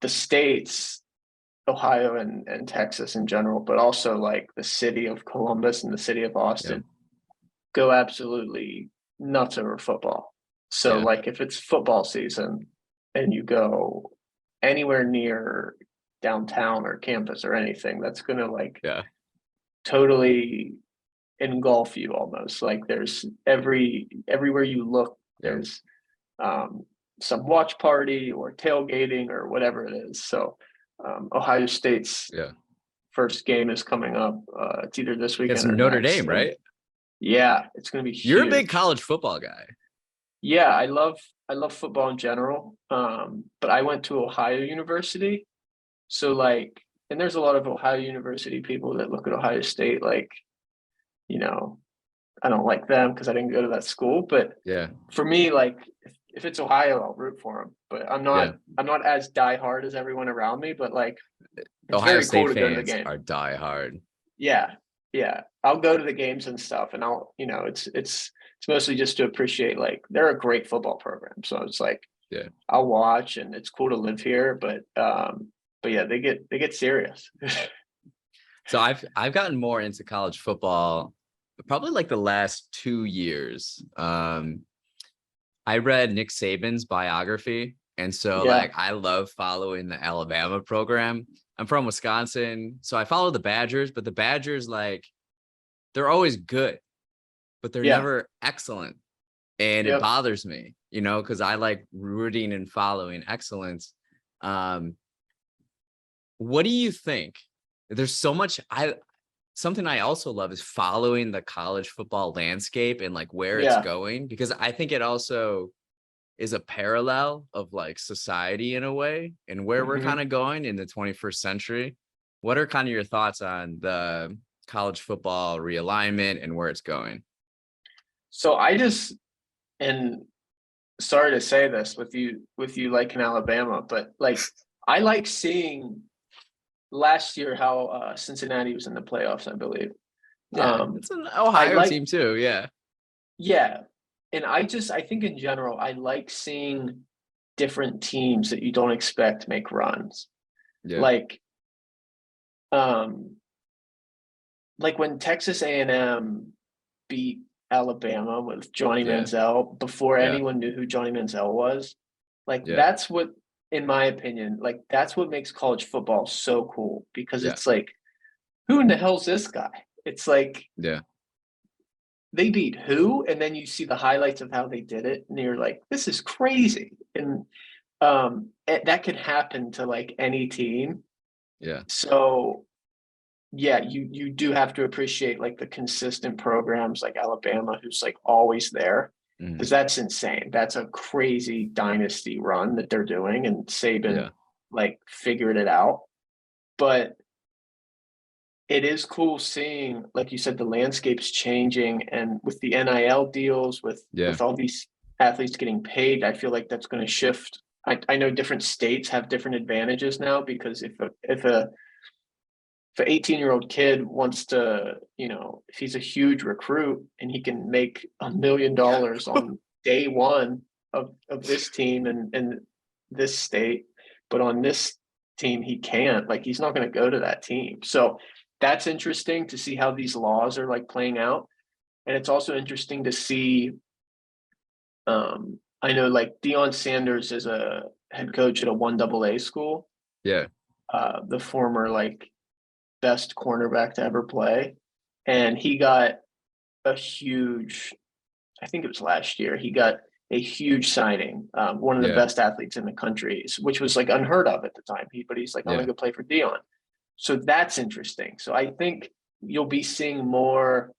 the states, Ohio and Texas in general, but also like the city of Columbus and the city of Yeah. Austin go absolutely nuts over football. So Yeah. like if it's football season and you go anywhere near downtown or campus or anything, that's gonna like Yeah. totally engulf you almost. Like there's everywhere you look, Yeah. there's um some watch party or tailgating or whatever it is. So Ohio State's Yeah. first game is coming up. It's either this It's weekend or Notre next. Dame, And right? yeah, it's going to be You're a big huge. college football guy. Yeah, I love football in general. But I went to Ohio University, so like, and there's a lot of Ohio University people that look at Ohio State like, you know, I don't like them because I didn't go to that school. But Yeah. for me, like, if it's Ohio, I'll root for them. But Yeah. I'm not as diehard as everyone around me. But like, it's Ohio very cool State to go to the fans game. are diehard. Yeah, yeah. I'll go to the games and stuff, and it's mostly just to appreciate like they're a great football program. So it's like Yeah. I'll watch, and it's cool to live here. But yeah, they get serious. So I've gotten more into college football probably like the last 2 years. I read Nick Saban's biography. And so Yeah, like I love following the Alabama program. I'm from Wisconsin, so I follow the Badgers, but the Badgers, like, they're always good, but they're yeah, never excellent. And it yep. bothers me, because I like rooting and following excellence. Um, what do you think? There's so much something I also love is following the college football landscape and like where it's Yeah. going, because I think it also is a parallel of like society in a way and where we're kind Hmm. of going in the 21st century. What are kind of your thoughts on the college football realignment and where it's going? So I just and sorry to say this with you like in Alabama, but like I like seeing last year how Cincinnati was in the playoffs, I believe. Yeah, Um, it's an I Ohio like team too. Yeah. Yeah. And I think in general, I like seeing different teams that you don't expect make runs. Yeah. Like, um, like when Texas A&M beat Alabama with Johnny Yeah. Manziel before Yeah. anyone knew who Johnny Manziel was. Like Yeah. that's what, in my opinion, like that's what makes college football so cool because Yeah. it's like, who in the hell's this guy? It's like Yeah. they beat who? And then you see the highlights of how they did it, and you're like, this is crazy. And that could happen to like any team. Yeah. So yeah, you do have to appreciate like the consistent programs like Alabama, who's like always there, Mhm. because that's insane. That's a crazy dynasty run that they're doing, and Saban Yeah. like figured it out. But it is cool seeing, like you said, the landscape's changing, and with the NIL deals, Yeah. with all these athletes getting paid, I feel like that's going to shift. I know different states have different advantages now because if an 18-year-old kid wants to, if he's a huge recruit and he can make $1 million on day one of this team and this state, but on this team he can't, like he's not going to go to that team. So that's interesting to see how these laws are like playing out. And it's also interesting to see, I know like Deion Sanders is a head coach at a 1AA school, Yeah. the former like best cornerback to ever play. And he got a huge, I think it was last year, he got a huge signing, one of the Yeah. best athletes in the country, which was like unheard of at the time. But he's like, I'm Yeah. going to go play for Dion. So that's interesting. So I think you'll be seeing more.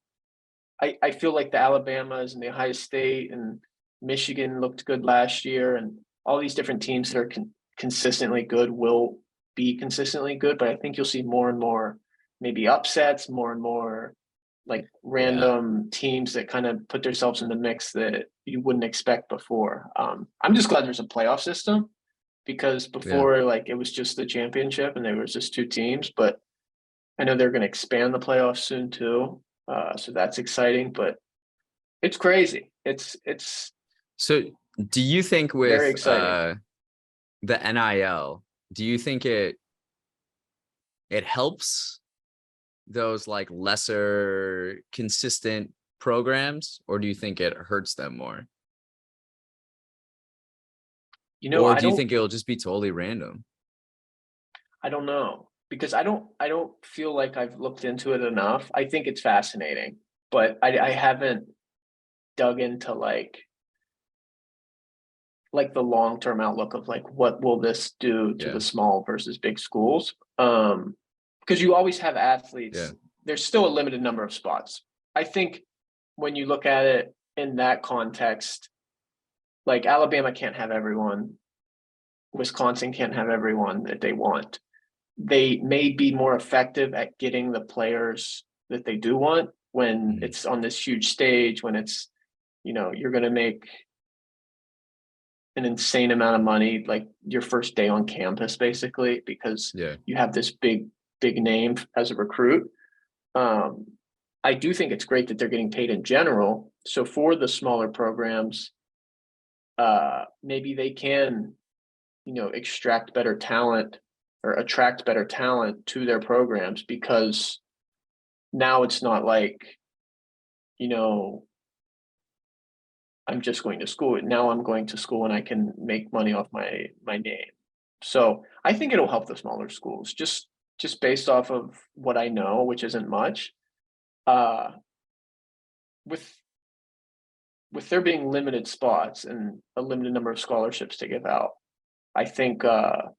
I feel like the Alabamas and the Ohio State and Michigan looked good last year, and all these different teams that are consistently good will be consistently good. But I think you'll see more and more, maybe upsets, more and more like Yeah. random teams that kind of put themselves in the mix that you wouldn't expect before. I'm just glad there's a playoff system because Yeah. before, like, it was just the championship and there was just two teams. But I know they're going to expand the playoffs soon too, so that's exciting. But it's crazy. It's So do you think very with exciting. the NIL, do you think it helps those like lesser consistent programs, or do you think it hurts them more? Or I do you don't think it'll just be totally random? I don't know because I don't feel like I've looked into it enough. I think it's fascinating, but I haven't dug into like the long-term outlook of like what will this do to Yeah. the small versus big schools. Because you always have Yeah. athletes, there's still a limited number of spots. I think when you look at it in that context, like Alabama can't have everyone, Wisconsin can't have everyone that they want. They may be more effective at getting the players that they do want when Mhm. it's on this huge stage, when it's, you're going to make an insane amount of money like your first day on campus basically because Yeah. you have this big name as a recruit. um, I do think it's great that they're getting paid in general, so for the smaller programs, maybe they can extract better talent or attract better talent to their programs because now it's not like you know I'm just going to school. Now I'm going to school and I can make money off my name. So I think it'll help the smaller schools just based off of what I know, which isn't much. Uh, with there being limited spots and a limited number of scholarships to give out, I think I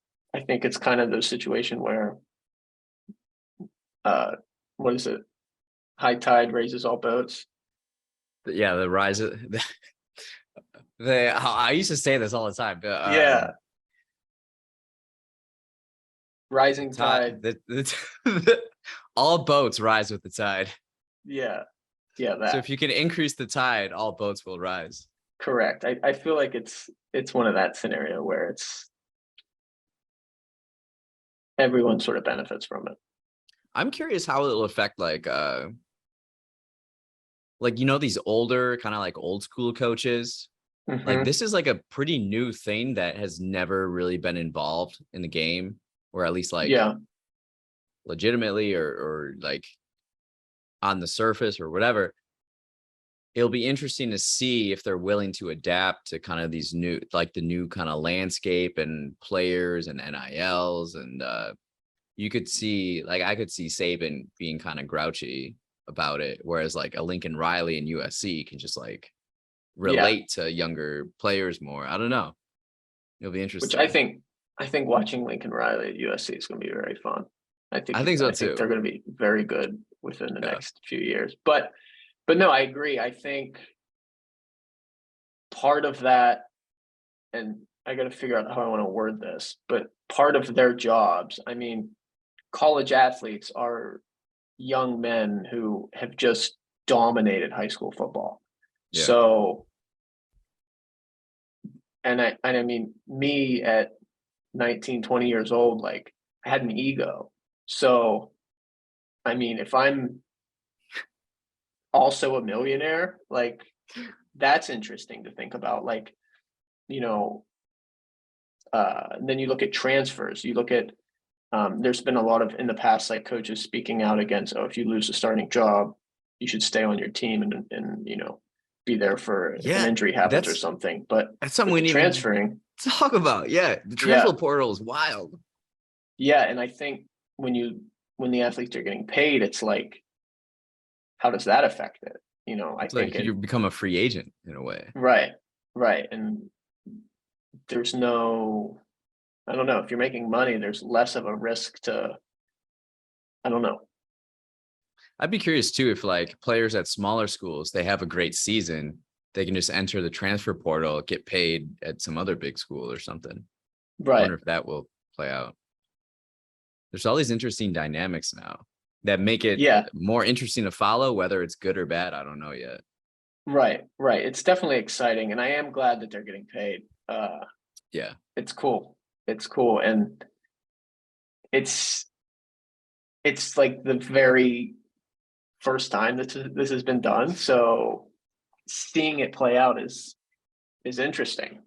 think it's kind of the situation where uh, what is it? High tide raises all boats. Yeah, the rise of I used to say this all the time, but Yeah, the rising tide tide. all boats rise with the tide. Yeah, yeah, So that. if you can increase the tide, all boats will rise. Correct. I feel like it's one of that scenario where it's everyone sort of benefits from it. I'm curious how it'll affect like these older kind of like old school coaches. Like Hmm. this is like a pretty new thing that has never really been involved in the game, or at least like Yeah, legitimately or like on the surface or whatever. It'll be interesting to see if they're willing to adapt to kind of these new, like the new kind of landscape and players and NILs. And you could see, like, I could see Saban being kind of grouchy about it, whereas like a Lincoln Riley and USC can just like yeah. relate to younger players more. I don't know. It'll be Which interesting. I think watching Lincoln Riley at USC is going to be very fun. I think so I think they're too. going to be very good within the Yeah. next few years. But no, I agree. I think part of that, and I got to figure out how I want to word this, but part of their jobs, I mean, college athletes are young men who have just dominated high school football. Yeah. So, and I mean, me at 19, 20 years old, like I had an ego. So, I mean, if I'm also a millionaire, like that's interesting to think about. Like, you know, and then you look at transfers, you look at, there's been a lot of in the past, like coaches speaking out against, oh, if you lose a starting job, you should stay on your team and be there for if an Yeah. injury happens or That's something. But something with we the didn't even transferring, talk about. Yeah. The transfer yeah, portal is wild. yeah. And I think when the athletes are getting paid, it's like, how does that affect it? I It's think like it you become a free agent in a way. right, right. And there's no, I don't know, if you're making money, there's less of a risk to, I don't know. I'd be curious too if like players at smaller schools, they have a great season, they can just enter the transfer portal, get paid at some other big school or something. I Right. wonder if that will play out. There's all these interesting dynamics now that make it Yeah. more interesting to follow, whether it's good or bad. I don't know yet. Right. Right. It's definitely exciting. And I am glad that they're getting paid. Yeah. It's cool. It's cool. And it's it's like the very first time that this has been done. So seeing it play out is interesting.